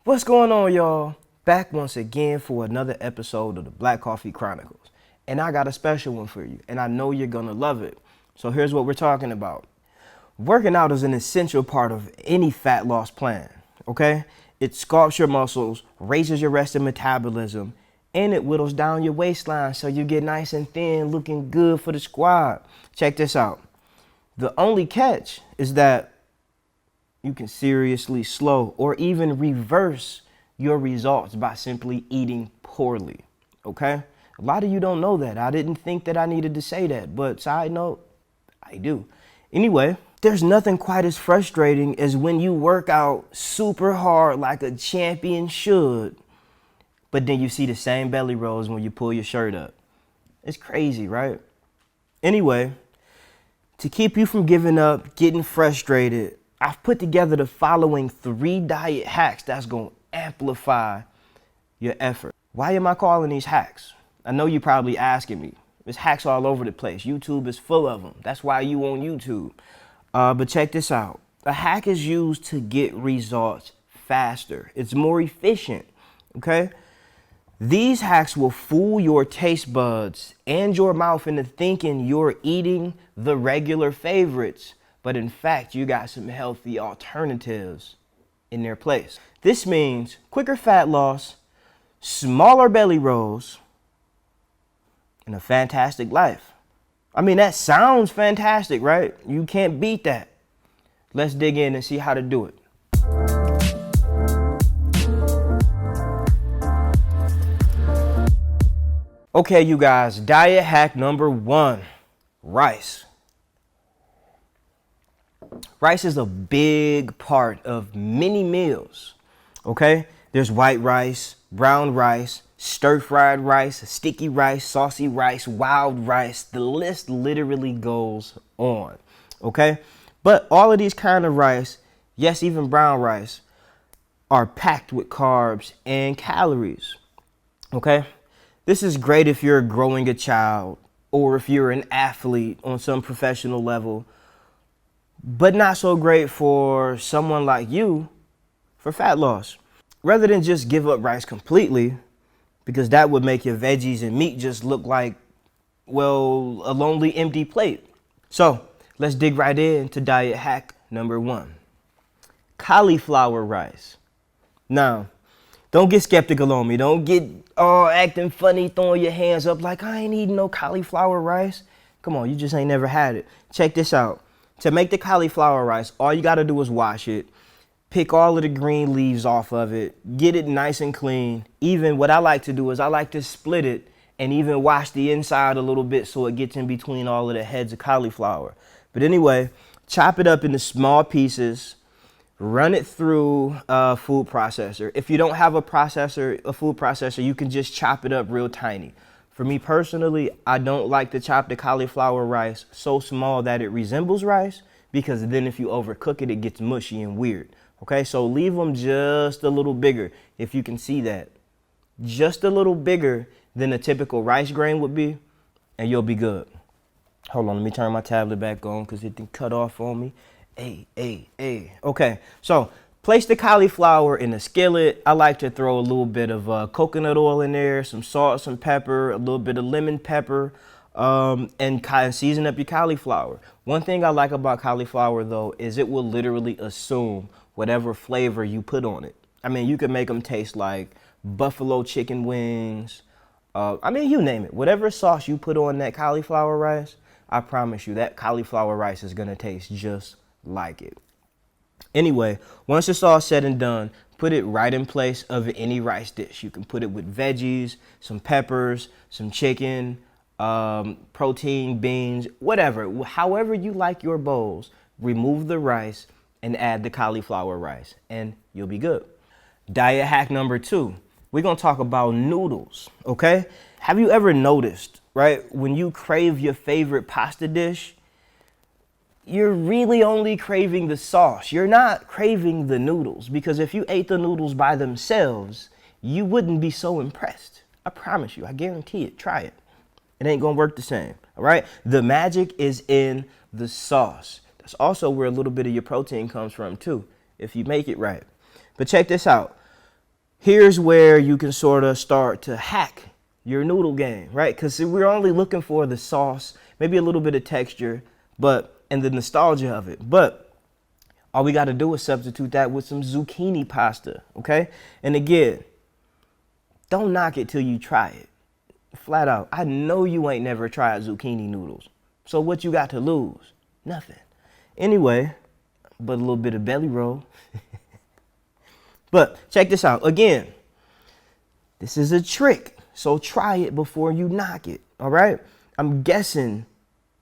What's going on, y'all? Back once again for another episode of the Black Coffee Chronicles. And I got a special one for you, and I know you're gonna love it. So here's what we're talking about. Working out is an essential part of any fat loss plan, okay? It sculpts your muscles, raises your resting metabolism, and it whittles down your waistline so you get nice and thin, looking good for the squad. Check this out. The only catch is that you can seriously slow or even reverse your results by simply eating poorly, okay? A lot of you don't know that. I didn't think that I needed to say that, but side note, I do. Anyway, there's nothing quite as frustrating as when you work out super hard like a champion should, but then you see the same belly rolls when you pull your shirt up. It's crazy, right? Anyway, to keep you from giving up, getting frustrated, I've put together the following 3 diet hacks that's going to amplify your effort. Why am I calling these hacks? I know you're probably asking me. There's hacks all over the place. YouTube is full of them. That's why you on YouTube. But check this out. A hack is used to get results faster. It's more efficient, okay? These hacks will fool your taste buds and your mouth into thinking you're eating the regular favorites, but in fact, you got some healthy alternatives in their place. This means quicker fat loss, smaller belly rolls, and a fantastic life. I mean, that sounds fantastic, right? You can't beat that. Let's dig in and see how to do it. Okay, you guys, diet hack number 1, rice. Rice is a big part of many meals, okay? There's white rice, brown rice, stir-fried rice, sticky rice, saucy rice, wild rice. The list literally goes on, okay? But all of these kind of rice, yes, even brown rice, are packed with carbs and calories, okay? This is great if you're growing a child or if you're an athlete on some professional level, but not so great for someone like you for fat loss. Rather than just give up rice completely, because that would make your veggies and meat just look like, well, a lonely empty plate. So let's dig right into diet hack number 1, cauliflower rice. Now, don't get skeptical on me. Don't get acting funny, throwing your hands up like I ain't eating no cauliflower rice. Come on, you just ain't never had it. Check this out. To make the cauliflower rice, all you got to do is wash it, pick all of the green leaves off of it, get it nice and clean. Even what I like to do is I like to split it and even wash the inside a little bit so it gets in between all of the heads of cauliflower. But anyway, chop it up into small pieces, run it through a food processor. If you don't have a food processor, you can just chop it up real tiny. For me personally, I don't like to chop the cauliflower rice so small that it resembles rice, because then if you overcook it, it gets mushy and weird. Okay, so leave them just a little bigger, if you can see that. Just a little bigger than a typical rice grain would be, and you'll be good. Hold on, let me turn my tablet back on because it didn't cut off on me. Okay, so place the cauliflower in a skillet. I like to throw a little bit of coconut oil in there, some salt, some pepper, a little bit of lemon pepper, and season up your cauliflower. One thing I like about cauliflower, though, is it will literally assume whatever flavor you put on it. I mean, you can make them taste like buffalo chicken wings. I mean, you name it. Whatever sauce you put on that cauliflower rice, I promise you that cauliflower rice is going to taste just like it. Anyway, once it's all said and done, put it right in place of any rice dish. You can put it with veggies, some peppers, some chicken, protein, beans, whatever. However you like your bowls, remove the rice and add the cauliflower rice, and you'll be good. Diet hack number 2. We're going to talk about noodles, okay? Have you ever noticed, right, when you crave your favorite pasta dish, you're really only craving the sauce. You're not craving the noodles, because if you ate the noodles by themselves, you wouldn't be so impressed. I promise you. I guarantee it. Try it. It ain't going to work the same. All right. The magic is in the sauce. That's also where a little bit of your protein comes from too, if you make it right. But check this out. here's where you can sort of start to hack your noodle game, right? Because we're only looking for the sauce, maybe a little bit of texture, and the nostalgia of it. But all we got to do is substitute that with some zucchini pasta, okay? And again, don't knock it till you try it. Flat out. I know you ain't never tried zucchini noodles. So what you got to lose? Nothing. Anyway, but a little bit of belly roll. But check this out. Again, this is a trick. So try it before you knock it. All right? I'm guessing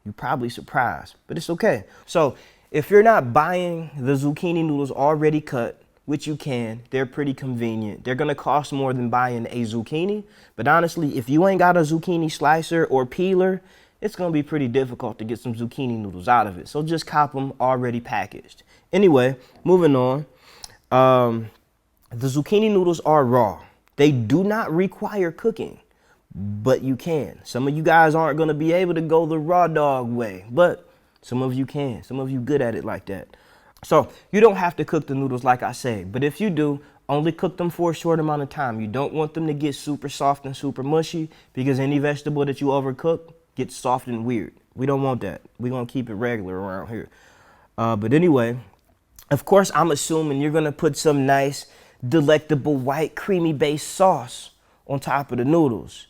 you're probably surprised, but it's okay. So if you're not buying the zucchini noodles already cut, which you can, they're pretty convenient. They're going to cost more than buying a zucchini. But honestly, if you ain't got a zucchini slicer or peeler, it's going to be pretty difficult to get some zucchini noodles out of it. So just cop them already packaged. Anyway, moving on. The zucchini noodles are raw. They do not require cooking, but you can. Some of you guys aren't going to be able to go the raw dog way, but some of you can. Some of you good at it like that. So you don't have to cook the noodles like I say, but if you do, only cook them for a short amount of time. You don't want them to get super soft and super mushy because any vegetable that you overcook gets soft and weird. We don't want that. We're going to keep it regular around here. But anyway, of course, I'm assuming you're going to put some nice, delectable white creamy based sauce on top of the noodles.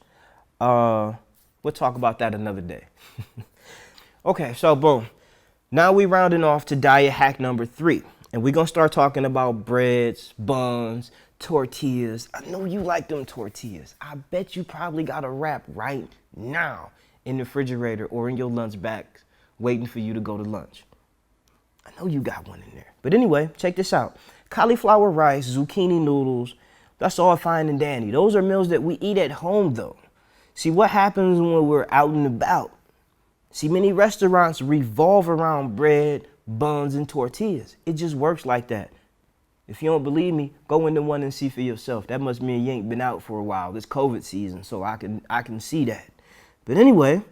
We'll talk about that another day. Okay, so boom. Now we rounding off to diet hack number 3. And we're going to start talking about breads, buns, tortillas. I know you like them tortillas. I bet you probably got a wrap right now in the refrigerator or in your lunch bag waiting for you to go to lunch. I know you got one in there. But anyway, check this out. Cauliflower rice, zucchini noodles, that's all fine and dandy. Those are meals that we eat at home though. See, what happens when we're out and about? See, many restaurants revolve around bread, buns, and tortillas. It just works like that. If you don't believe me, go into one and see for yourself. That must mean you ain't been out for a while. It's COVID season, so I can see that. But anyway,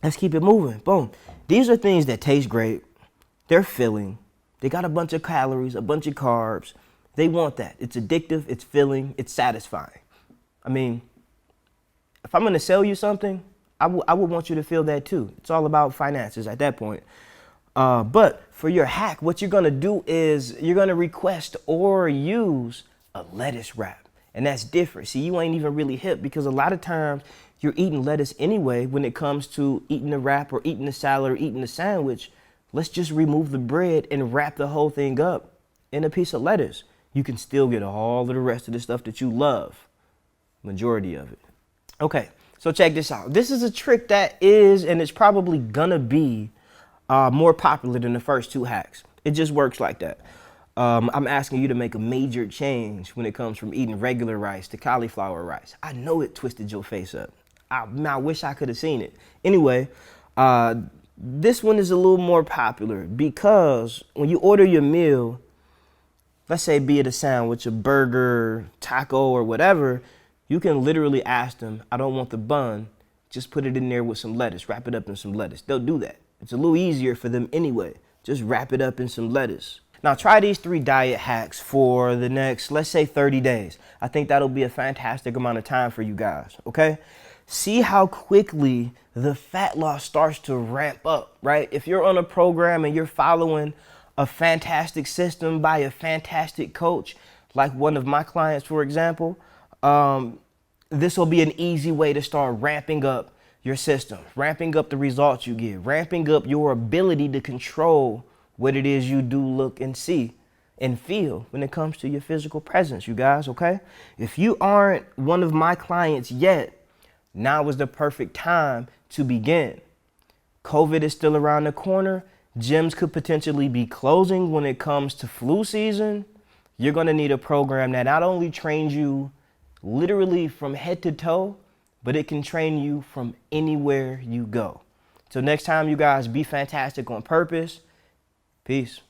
let's keep it moving. Boom. These are things that taste great. They're filling. They got a bunch of calories, a bunch of carbs. They want that. It's addictive. It's filling. It's satisfying. I mean, if I'm going to sell you something, I would want you to feel that too. It's all about finances at that point. But for your hack, what you're going to do is you're going to request or use a lettuce wrap. And that's different. See, you ain't even really hip because a lot of times you're eating lettuce anyway when it comes to eating a wrap or eating a salad or eating a sandwich. Let's just remove the bread and wrap the whole thing up in a piece of lettuce. You can still get all of the rest of the stuff that you love. Majority of it. Okay. So check this out. This is a trick that is, and it's probably gonna be more popular than the first 2 hacks. It just works like that. I'm asking you to make a major change when it comes from eating regular rice to cauliflower rice. I know it twisted your face up. I wish I could have seen it. Anyway, this one is a little more popular because when you order your meal, let's say be it a sandwich, a burger, taco, or whatever, you can literally ask them, I don't want the bun, just put it in there with some lettuce, wrap it up in some lettuce. They'll do that. It's a little easier for them anyway. Just wrap it up in some lettuce. Now try these 3 diet hacks for the next, let's say 30 days. I think that'll be a fantastic amount of time for you guys, okay? See how quickly the fat loss starts to ramp up, right? If you're on a program and you're following a fantastic system by a fantastic coach, like one of my clients, for example, this will be an easy way to start ramping up your system, ramping up the results you get, ramping up your ability to control what it is you do, look, and see and feel when it comes to your physical presence, you guys, okay? If you aren't one of my clients yet, now is the perfect time to begin. COVID is still around the corner. Gyms could potentially be closing when it comes to flu season. You're going to need a program that not only trains you literally from head to toe, but it can train you from anywhere you go. Till next time, you guys, be fantastic on purpose. Peace.